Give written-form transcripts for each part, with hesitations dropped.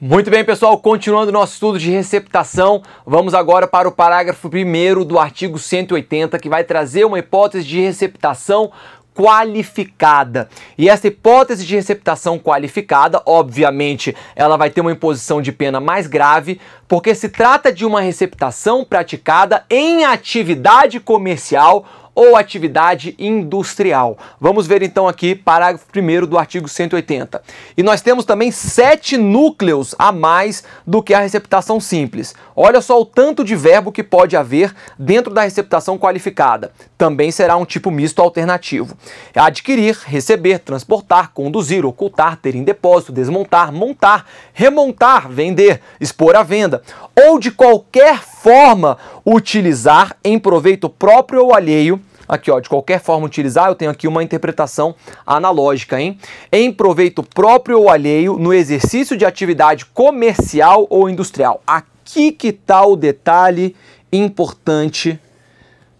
Muito bem, pessoal, continuando nosso estudo de receptação, vamos agora para o parágrafo 1º do artigo 180, que vai trazer uma hipótese de receptação qualificada. E essa hipótese de receptação qualificada, obviamente, ela vai ter uma imposição de pena mais grave, porque se trata de uma receptação praticada em atividade comercial ou atividade industrial. Vamos ver então aqui parágrafo 1º do artigo 180. E nós temos também 7 núcleos a mais do que a receptação simples. Olha só o tanto de verbo que pode haver dentro da receptação qualificada. Também será um tipo misto alternativo. Adquirir, receber, transportar, conduzir, ocultar, ter em depósito, desmontar, montar, remontar, vender, expor à venda, ou de qualquer forma utilizar em proveito próprio ou alheio. Aqui, ó, de qualquer forma utilizar, eu tenho aqui uma interpretação analógica, hein? Em proveito próprio ou alheio, no exercício de atividade comercial ou industrial. Aqui que está o detalhe importante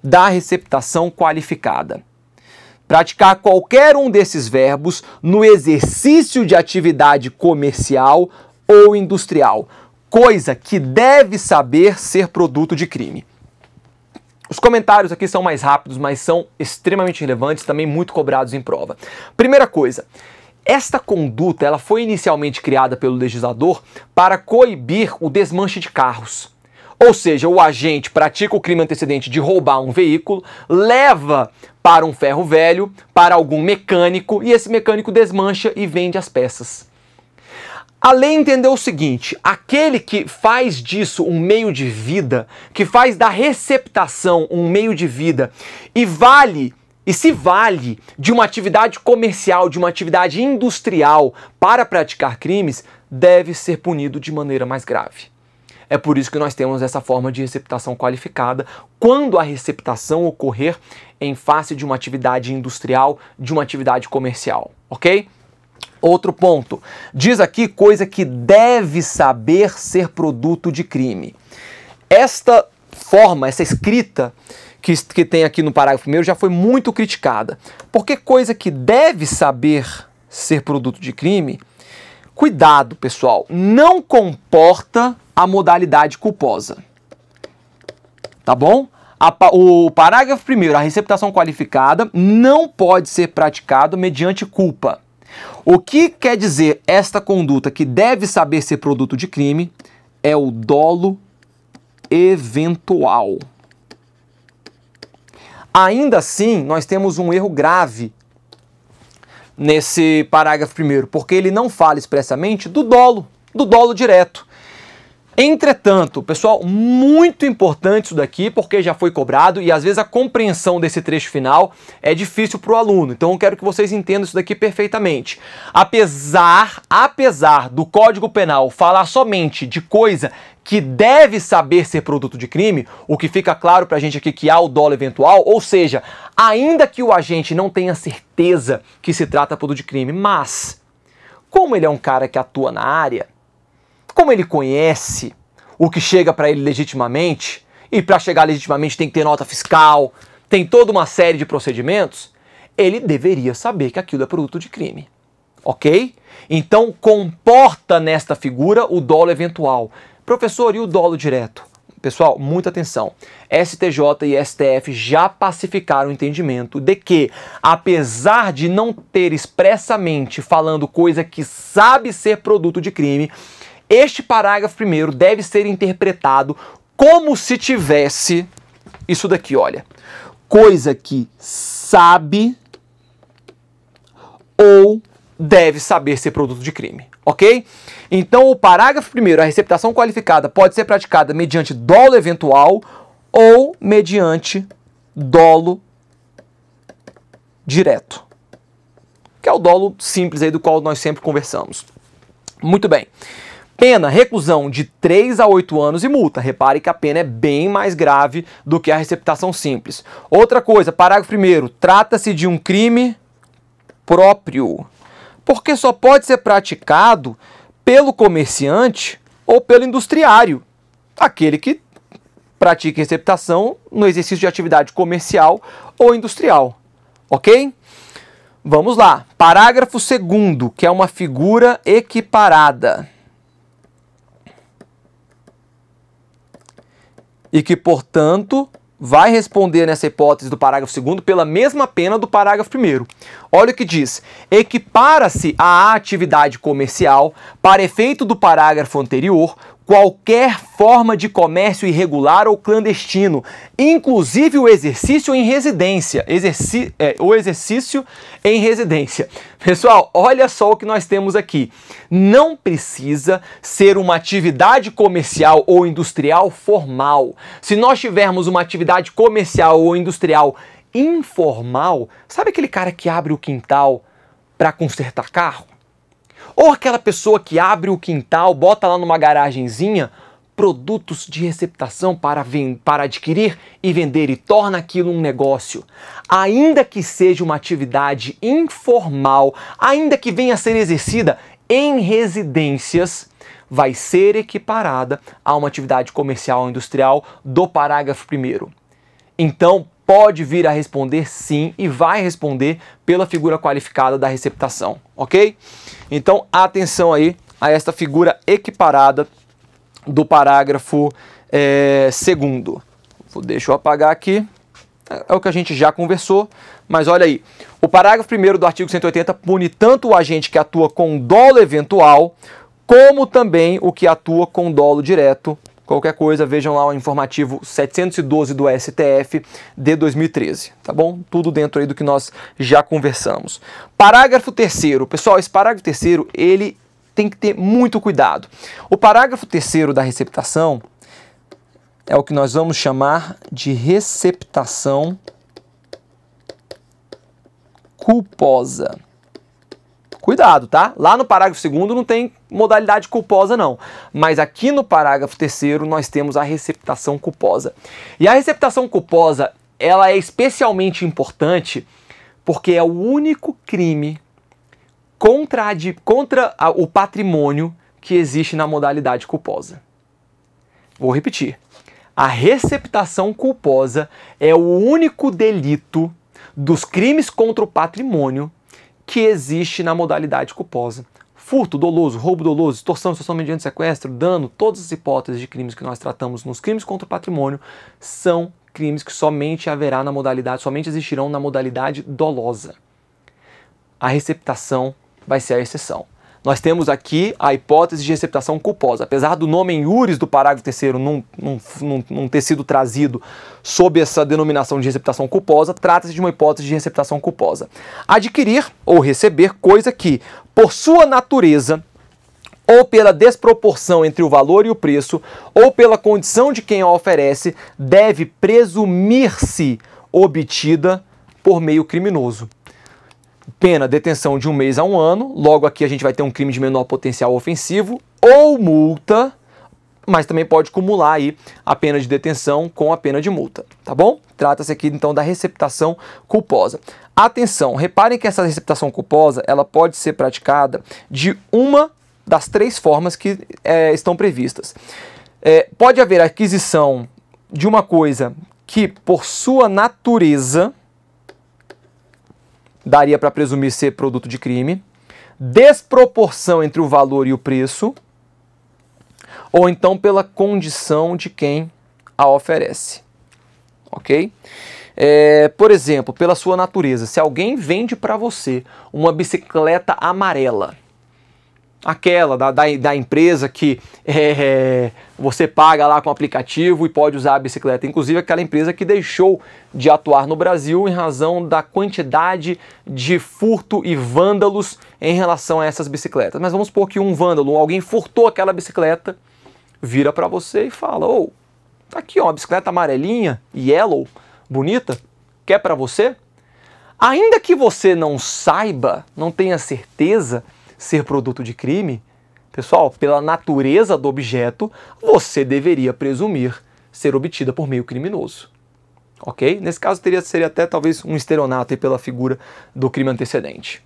da receptação qualificada. Praticar qualquer um desses verbos no exercício de atividade comercial ou industrial. Coisa que deve saber ser produto de crime. Os comentários aqui são mais rápidos, mas são extremamente relevantes, também muito cobrados em prova. Primeira coisa, esta conduta ela foi inicialmente criada pelo legislador para coibir o desmanche de carros. Ou seja, o agente pratica o crime antecedente de roubar um veículo, leva para um ferro velho, para algum mecânico, e esse mecânico desmancha e vende as peças. A lei entendeu o seguinte: aquele que faz disso um meio de vida, que faz da receptação um meio de vida e se vale de uma atividade comercial, de uma atividade industrial para praticar crimes, deve ser punido de maneira mais grave. É por isso que nós temos essa forma de receptação qualificada quando a receptação ocorrer em face de uma atividade industrial, de uma atividade comercial, ok? Outro ponto, diz aqui coisa que deve saber ser produto de crime. Esta forma, essa escrita que tem aqui no parágrafo 1º já foi muito criticada. Porque coisa que deve saber ser produto de crime, cuidado pessoal, não comporta a modalidade culposa. Tá bom? O parágrafo 1º, a receptação qualificada, não pode ser praticado mediante culpa. O que quer dizer esta conduta que deve saber ser produto de crime é o dolo eventual. Ainda assim, nós temos um erro grave nesse parágrafo 1º, porque ele não fala expressamente do dolo direto. Entretanto, pessoal, muito importante isso daqui, porque já foi cobrado e às vezes a compreensão desse trecho final é difícil para o aluno. Então eu quero que vocês entendam isso daqui perfeitamente. Apesar do Código Penal falar somente de coisa que deve saber ser produto de crime, o que fica claro para a gente aqui que há o dolo eventual, ou seja, ainda que o agente não tenha certeza que se trata de produto de crime, mas como ele é um cara que atua na área, como ele conhece o que chega para ele legitimamente, e para chegar legitimamente tem que ter nota fiscal, tem toda uma série de procedimentos, ele deveria saber que aquilo é produto de crime. Ok? Então comporta nesta figura o dolo eventual. Professor, e o dolo direto? Pessoal, muita atenção. STJ e STF já pacificaram o entendimento de que, apesar de não ter expressamente falando coisa que sabe ser produto de crime, este parágrafo 1º deve ser interpretado como se tivesse isso daqui, olha. Coisa que sabe ou deve saber ser produto de crime, ok? Então o parágrafo 1º, a receptação qualificada, pode ser praticada mediante dolo eventual ou mediante dolo direto, que é o dolo simples aí do qual nós sempre conversamos. Muito bem. Pena, reclusão de 3 a 8 anos e multa. Repare que a pena é bem mais grave do que a receptação simples. Outra coisa, parágrafo 1º, trata-se de um crime próprio, porque só pode ser praticado pelo comerciante ou pelo industriário, aquele que pratica receptação no exercício de atividade comercial ou industrial, ok? Vamos lá, parágrafo 2º, que é uma figura equiparada. e que, portanto, vai responder nessa hipótese do parágrafo 2º pela mesma pena do parágrafo 1º. Olha o que diz: equipara-se à atividade comercial, para efeito do parágrafo anterior, qualquer forma de comércio irregular ou clandestino, inclusive o exercício em residência. O exercício em residência. Pessoal, olha só o que nós temos aqui. Não precisa ser uma atividade comercial ou industrial formal. Se nós tivermos uma atividade comercial ou industrial informal, sabe aquele cara que abre o quintal para consertar carro? Ou aquela pessoa que abre o quintal, bota lá numa garagenzinha produtos de receptação para adquirir e vender e torna aquilo um negócio. Ainda que seja uma atividade informal, ainda que venha a ser exercida em residências, vai ser equiparada a uma atividade comercial ou industrial do parágrafo 1º. Então, pode vir a responder sim e vai responder pela figura qualificada da receptação, ok? Então, atenção aí a esta figura equiparada do parágrafo 2º. Deixa eu apagar aqui, é o que a gente já conversou, mas olha aí. O parágrafo 1º do artigo 180 pune tanto o agente que atua com dolo eventual, como também o que atua com dolo direto. Qualquer coisa, vejam lá o informativo 712 do STF de 2013, tá bom? Tudo dentro aí do que nós já conversamos. Parágrafo 3º. Pessoal, esse parágrafo 3º, ele tem que ter muito cuidado. O parágrafo 3º da receptação é o que nós vamos chamar de receptação culposa. Cuidado, tá? Lá no parágrafo 2º não tem modalidade culposa não, mas aqui no parágrafo 3º nós temos a receptação culposa. E a receptação culposa, ela é especialmente importante porque é o único crime contra o patrimônio que existe na modalidade culposa. Vou repetir. A receptação culposa é o único delito dos crimes contra o patrimônio que existe na modalidade culposa. Furto doloso, roubo doloso, extorsão, extorsão mediante sequestro, dano, todas as hipóteses de crimes que nós tratamos nos crimes contra o patrimônio são crimes que somente haverá na modalidade, somente existirão na modalidade dolosa. A receptação vai ser a exceção. Nós temos aqui a hipótese de receptação culposa. Apesar do nome em iuris do parágrafo 3º não ter sido trazido sob essa denominação de receptação culposa, trata-se de uma hipótese de receptação culposa. Adquirir ou receber coisa que, por sua natureza, ou pela desproporção entre o valor e o preço, ou pela condição de quem a oferece, deve presumir-se obtida por meio criminoso. Pena, detenção de 1 mês a 1 ano, logo aqui a gente vai ter um crime de menor potencial ofensivo, ou multa, mas também pode cumular aí a pena de detenção com a pena de multa, tá bom? Trata-se aqui então da receptação culposa. Atenção, reparem que essa receptação culposa, ela pode ser praticada de uma das 3 formas que estão previstas. Pode haver aquisição de uma coisa que, por sua natureza, daria para presumir ser produto de crime, desproporção entre o valor e o preço, ou então pela condição de quem a oferece, ok? Por exemplo, pela sua natureza, se alguém vende para você uma bicicleta amarela, aquela da empresa que você paga lá com o aplicativo e pode usar a bicicleta. Inclusive aquela empresa que deixou de atuar no Brasil em razão da quantidade de furto e vândalos em relação a essas bicicletas. Mas vamos supor que um vândalo, alguém furtou aquela bicicleta, vira para você e fala: ô, tá aqui ó, uma bicicleta amarelinha, yellow, bonita, quer para você? Ainda que você não saiba, não tenha certeza ser produto de crime, pessoal, pela natureza do objeto, você deveria presumir ser obtida por meio criminoso. Ok? Nesse caso seria até talvez um estelionato aí pela figura do crime antecedente.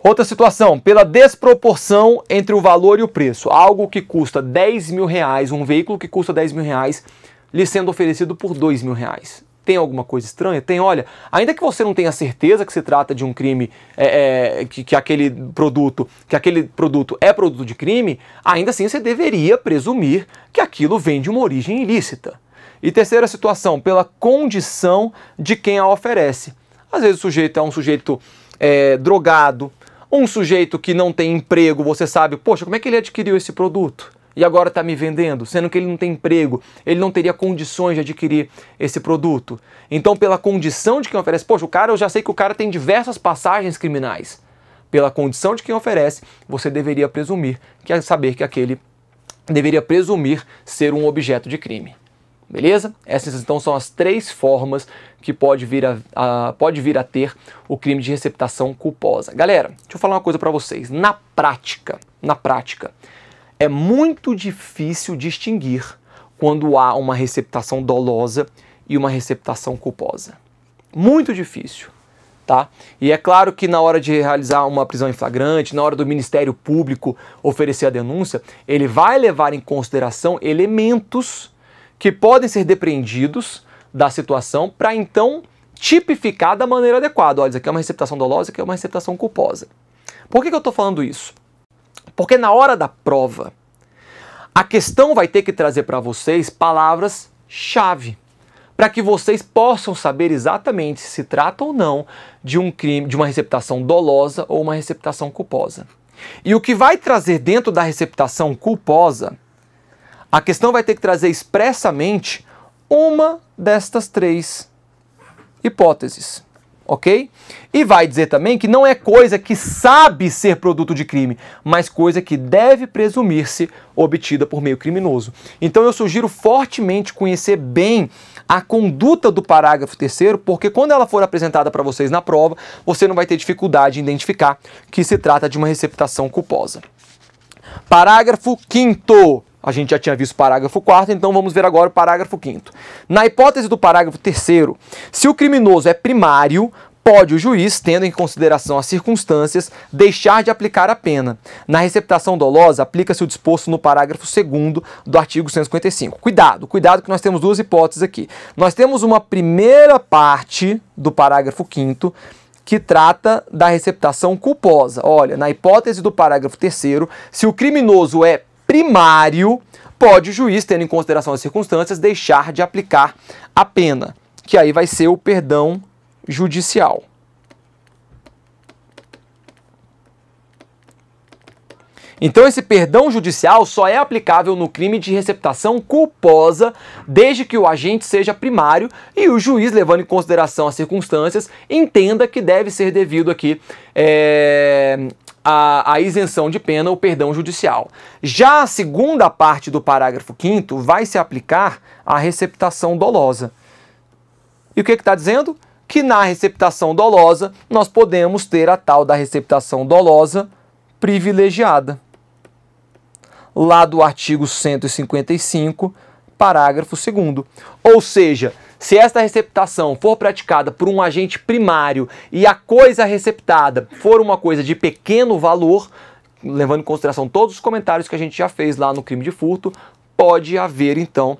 Outra situação, pela desproporção entre o valor e o preço. Algo que custa 10 mil reais, um veículo que custa 10 mil reais, lhe sendo oferecido por 2 mil reais. Tem alguma coisa estranha? Tem, olha, ainda que você não tenha certeza que se trata de um crime, que aquele produto é produto de crime, ainda assim você deveria presumir que aquilo vem de uma origem ilícita. E terceira situação, pela condição de quem a oferece. Às vezes o sujeito é um sujeito drogado, um sujeito que não tem emprego, você sabe, poxa, como é que ele adquiriu esse produto? E agora está me vendendo, sendo que ele não tem emprego, ele não teria condições de adquirir esse produto. Então, pela condição de quem oferece, poxa, eu já sei que o cara tem diversas passagens criminais. Pela condição de quem oferece, você deveria presumir, saber que aquele deveria presumir ser um objeto de crime. Beleza? Essas então são as 3 formas que pode vir a ter o crime de receptação culposa. Galera, deixa eu falar uma coisa para vocês. Na prática, é muito difícil distinguir quando há uma receptação dolosa e uma receptação culposa. Muito difícil, tá? E é claro que na hora de realizar uma prisão em flagrante, na hora do Ministério Público oferecer a denúncia, ele vai levar em consideração elementos que podem ser depreendidos da situação para então tipificar da maneira adequada. Olha, isso aqui é uma receptação dolosa, isso aqui é uma receptação culposa. Por que eu estou falando isso? Porque na hora da prova, a questão vai ter que trazer para vocês palavras-chave, para que vocês possam saber exatamente se trata ou não de um crime, de uma receptação dolosa ou uma receptação culposa. E o que vai trazer dentro da receptação culposa, a questão vai ter que trazer expressamente uma destas 3 hipóteses. Ok? E vai dizer também que não é coisa que sabe ser produto de crime, mas coisa que deve presumir-se obtida por meio criminoso. Então eu sugiro fortemente conhecer bem a conduta do parágrafo 3º, porque quando ela for apresentada para vocês na prova, você não vai ter dificuldade em identificar que se trata de uma receptação culposa. Parágrafo 5º. A gente já tinha visto o parágrafo 4º, então vamos ver agora o parágrafo 5º. Na hipótese do parágrafo 3º, se o criminoso é primário, pode o juiz, tendo em consideração as circunstâncias, deixar de aplicar a pena. Na receptação dolosa, aplica-se o disposto no parágrafo 2º do artigo 155. Cuidado que nós temos 2 hipóteses aqui. Nós temos uma primeira parte do parágrafo 5º, que trata da receptação culposa. Olha, na hipótese do parágrafo 3º, se o criminoso é primário, pode o juiz, tendo em consideração as circunstâncias, deixar de aplicar a pena, que aí vai ser o perdão judicial. Então esse perdão judicial só é aplicável no crime de receptação culposa, desde que o agente seja primário e o juiz, levando em consideração as circunstâncias, entenda que deve ser devido aqui a isenção de pena, o perdão judicial. Já a segunda parte do parágrafo 5º vai se aplicar à receptação dolosa. E o que está dizendo? Que na receptação dolosa nós podemos ter a tal da receptação dolosa privilegiada. Lá do artigo 155, parágrafo 2º. Ou seja, se esta receptação for praticada por um agente primário e a coisa receptada for uma coisa de pequeno valor, levando em consideração todos os comentários que a gente já fez lá no crime de furto, pode haver, então,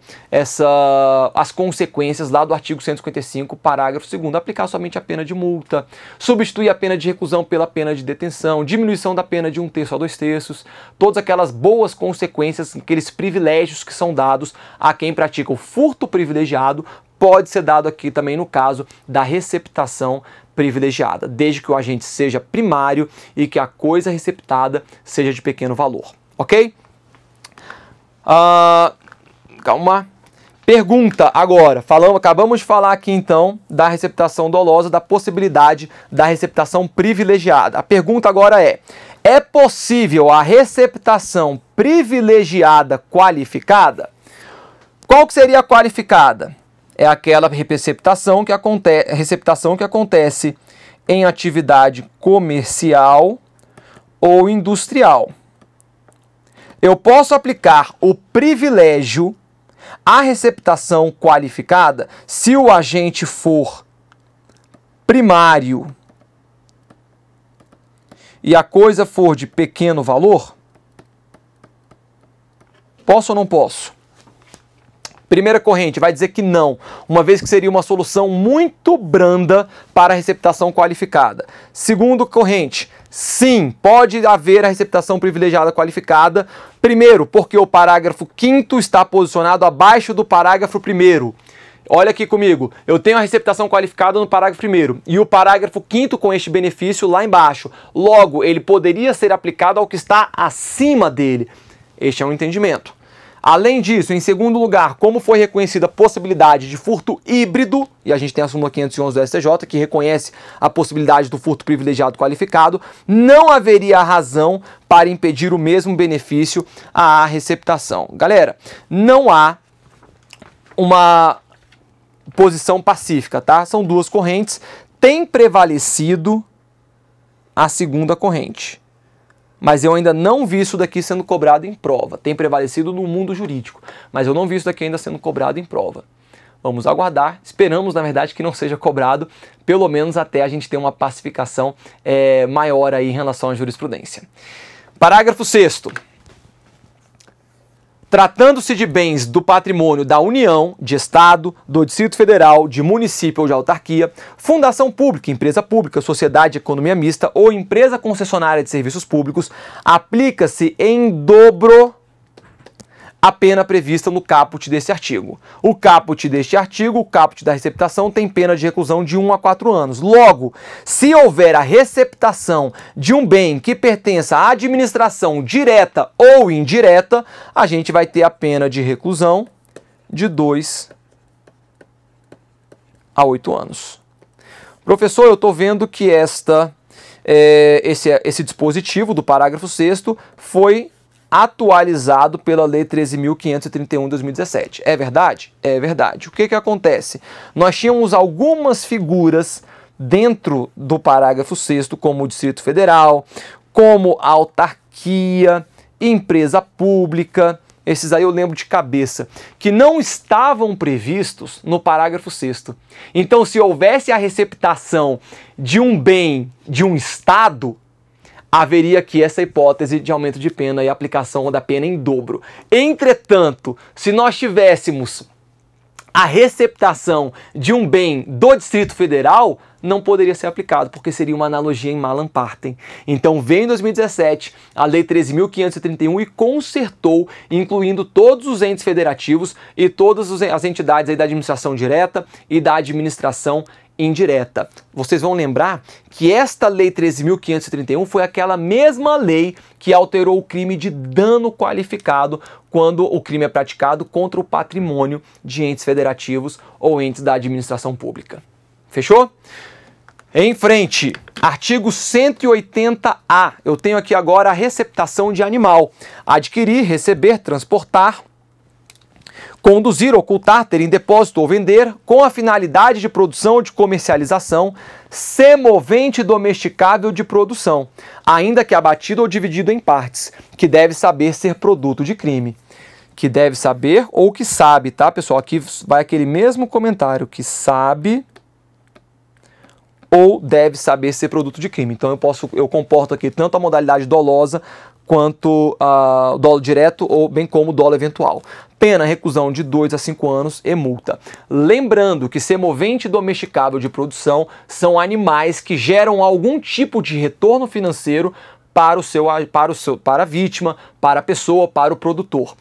as consequências lá do artigo 155, parágrafo 2º, aplicar somente a pena de multa, substituir a pena de reclusão pela pena de detenção, diminuição da pena de 1/3 a 2/3, todas aquelas boas consequências, aqueles privilégios que são dados a quem pratica o furto privilegiado, pode ser dado aqui também no caso da receptação privilegiada, desde que o agente seja primário e que a coisa receptada seja de pequeno valor, ok? Calma. Pergunta agora. Acabamos de falar aqui então da receptação dolosa, da possibilidade da receptação privilegiada. A pergunta agora é possível a receptação privilegiada qualificada? Qual que seria a qualificada? É aquela receptação que acontece em atividade comercial ou industrial. Eu posso aplicar o privilégio à receptação qualificada se o agente for primário e a coisa for de pequeno valor? Posso ou não posso? Primeira corrente vai dizer que não, uma vez que seria uma solução muito branda para a receptação qualificada. Segunda corrente, sim, pode haver a receptação privilegiada qualificada. Primeiro, porque o parágrafo 5º está posicionado abaixo do parágrafo 1º. Olha aqui comigo, eu tenho a receptação qualificada no parágrafo 1º e o parágrafo 5º com este benefício lá embaixo. Logo, ele poderia ser aplicado ao que está acima dele. Este é um entendimento. Além disso, em segundo lugar, como foi reconhecida a possibilidade de furto híbrido, e a gente tem a súmula 511 do STJ, que reconhece a possibilidade do furto privilegiado qualificado, não haveria razão para impedir o mesmo benefício à receptação. Galera, não há uma posição pacífica, tá? São duas correntes, tem prevalecido a segunda corrente. Mas eu ainda não vi isso daqui sendo cobrado em prova. Tem prevalecido no mundo jurídico, mas eu não vi isso daqui ainda sendo cobrado em prova. Vamos aguardar. Esperamos, na verdade, que não seja cobrado, pelo menos até a gente ter uma pacificação maior aí em relação à jurisprudência. Parágrafo 6º. Tratando-se de bens do patrimônio da União, de Estado, do Distrito Federal, de município ou de autarquia, fundação pública, empresa pública, sociedade de economia mista ou empresa concessionária de serviços públicos, aplica-se em dobro a pena prevista no caput desse artigo. O caput deste artigo, o caput da receptação, tem pena de reclusão de 1 a 4 anos. Logo, se houver a receptação de um bem que pertença à administração direta ou indireta, a gente vai ter a pena de reclusão de 2 a 8 anos. Professor, eu estou vendo que esse dispositivo do parágrafo 6º foi atualizado pela Lei 13.531 de 2017. É verdade? É verdade. O que acontece? Nós tínhamos algumas figuras dentro do parágrafo 6º, como o Distrito Federal, como a autarquia, empresa pública, esses aí eu lembro de cabeça, que não estavam previstos no parágrafo 6º. Então, se houvesse a receptação de um bem de um Estado, haveria aqui essa hipótese de aumento de pena e aplicação da pena em dobro. Entretanto, se nós tivéssemos a receptação de um bem do Distrito Federal, não poderia ser aplicado, porque seria uma analogia em malam partem. Então veio em 2017 a Lei 13.531 e consertou, incluindo todos os entes federativos e todas as entidades aí da administração direta e da administração indireta. Vocês vão lembrar que esta Lei 13.531 foi aquela mesma lei que alterou o crime de dano qualificado quando o crime é praticado contra o patrimônio de entes federativos ou entes da administração pública. Fechou? Em frente, artigo 180-A. Eu tenho aqui agora a receptação de animal. Adquirir, receber, transportar, conduzir, ocultar, ter em depósito ou vender, com a finalidade de produção ou de comercialização, semovente domesticável de produção, ainda que abatido ou dividido em partes, que deve saber ser produto de crime. Que deve saber ou que sabe, tá, pessoal? Aqui vai aquele mesmo comentário, que sabe ou deve saber ser produto de crime. Então eu comporto aqui tanto a modalidade dolosa quanto o dolo direto ou bem como o dolo eventual. Pena, reclusão de 2 a 5 anos e multa. Lembrando que semovente domesticável de produção são animais que geram algum tipo de retorno financeiro para a vítima, para a pessoa, para o produtor.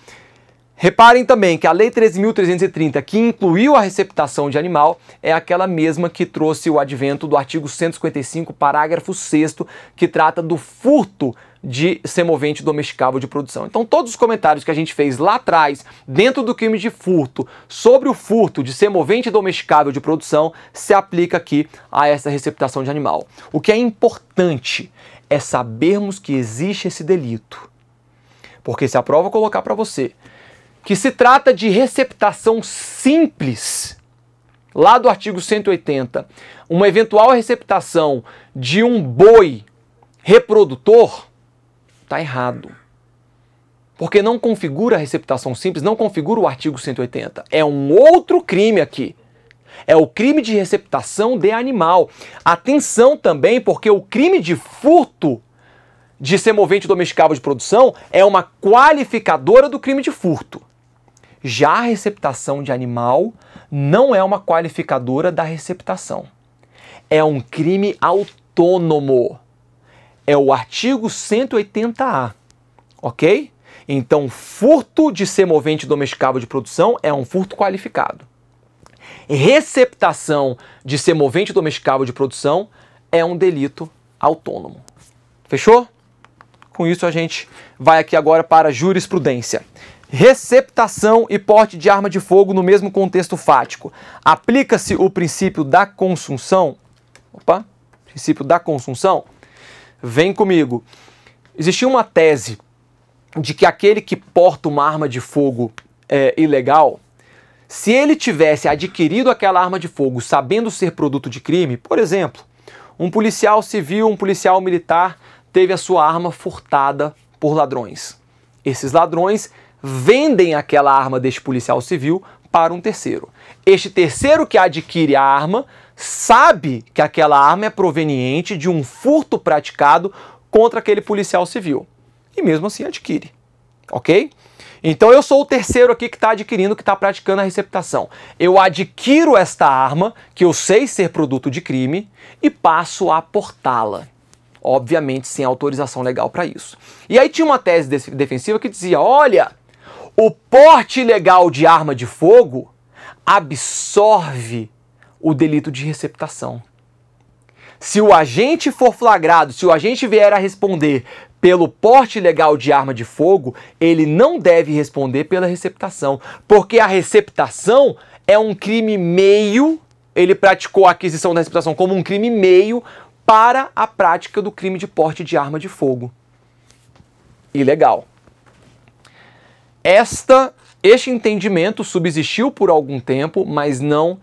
Reparem também que a Lei 13.330, que incluiu a receptação de animal, é aquela mesma que trouxe o advento do artigo 155, parágrafo 6º, que trata do furto de semovente domesticável de produção. Então todos os comentários que a gente fez lá atrás, dentro do crime de furto, sobre o furto de semovente domesticável de produção, se aplica aqui a essa receptação de animal. O que é importante é sabermos que existe esse delito. Porque se a prova colocar para você que se trata de receptação simples, lá do artigo 180, uma eventual receptação de um boi reprodutor, está errado. Porque não configura a receptação simples, não configura o artigo 180. É um outro crime aqui. É o crime de receptação de animal. Atenção também, porque o crime de furto de semovente domesticável de produção é uma qualificadora do crime de furto. Já a receptação de animal não é uma qualificadora da receptação. É um crime autônomo. É o artigo 180A, ok? Então, furto de semovente domesticável de produção é um furto qualificado. Receptação de semovente domesticável de produção é um delito autônomo. Fechou? Com isso a gente vai aqui agora para a jurisprudência. Receptação e porte de arma de fogo no mesmo contexto fático. Aplica-se o princípio da consunção? Opa, princípio da consunção? Vem comigo. Existia uma tese de que aquele que porta uma arma de fogo ilegal, se ele tivesse adquirido aquela arma de fogo sabendo ser produto de crime, por exemplo, um policial civil, um policial militar teve a sua arma furtada por ladrões. Esses ladrões vendem aquela arma deste policial civil para um terceiro. Este terceiro que adquire a arma sabe que aquela arma é proveniente de um furto praticado contra aquele policial civil. E mesmo assim adquire, ok? Então eu sou o terceiro aqui que está adquirindo, que está praticando a receptação. Eu adquiro esta arma, que eu sei ser produto de crime, e passo a portá-la. Obviamente sem autorização legal para isso. E aí tinha uma tese defensiva que dizia, olha, o porte ilegal de arma de fogo absorve o delito de receptação. Se o agente for flagrado, se o agente vier a responder pelo porte ilegal de arma de fogo, ele não deve responder pela receptação, porque a receptação é um crime meio, ele praticou a aquisição da receptação como um crime meio para a prática do crime de porte de arma de fogo. Ilegal. Este entendimento subsistiu por algum tempo, mas não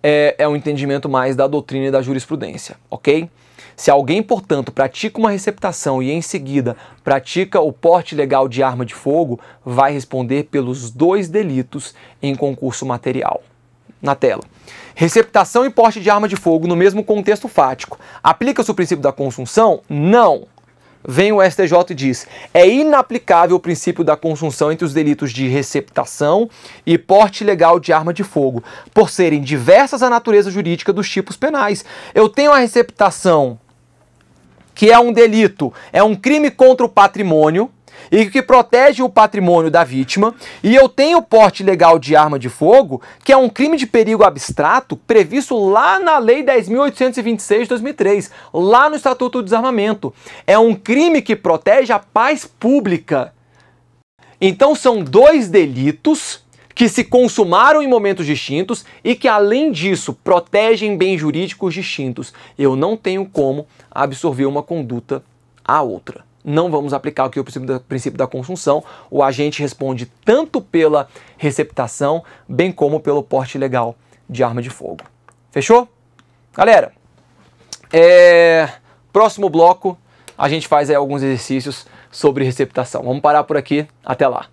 é um entendimento mais da doutrina e da jurisprudência, ok? Se alguém, portanto, pratica uma receptação e em seguida pratica o porte ilegal de arma de fogo, vai responder pelos dois delitos em concurso material. Na tela. Receptação e porte de arma de fogo no mesmo contexto fático. Aplica-se o princípio da consunção? Não. Vem o STJ e diz, é inaplicável o princípio da consunção entre os delitos de receptação e porte ilegal de arma de fogo, por serem diversas a natureza jurídica dos tipos penais. Eu tenho a receptação, que é um delito, é um crime contra o patrimônio, e que protege o patrimônio da vítima, e eu tenho o porte ilegal de arma de fogo, que é um crime de perigo abstrato previsto lá na Lei 10.826 de 2003, lá no Estatuto do Desarmamento. É um crime que protege a paz pública. Então são dois delitos que se consumaram em momentos distintos e que, além disso, protegem bens jurídicos distintos. Eu não tenho como absorver uma conduta à outra. Não vamos aplicar aqui o princípio da consunção. O agente responde tanto pela receptação, bem como pelo porte ilegal de arma de fogo. Fechou? Galera, próximo bloco a gente faz aí alguns exercícios sobre receptação. Vamos parar por aqui. Até lá.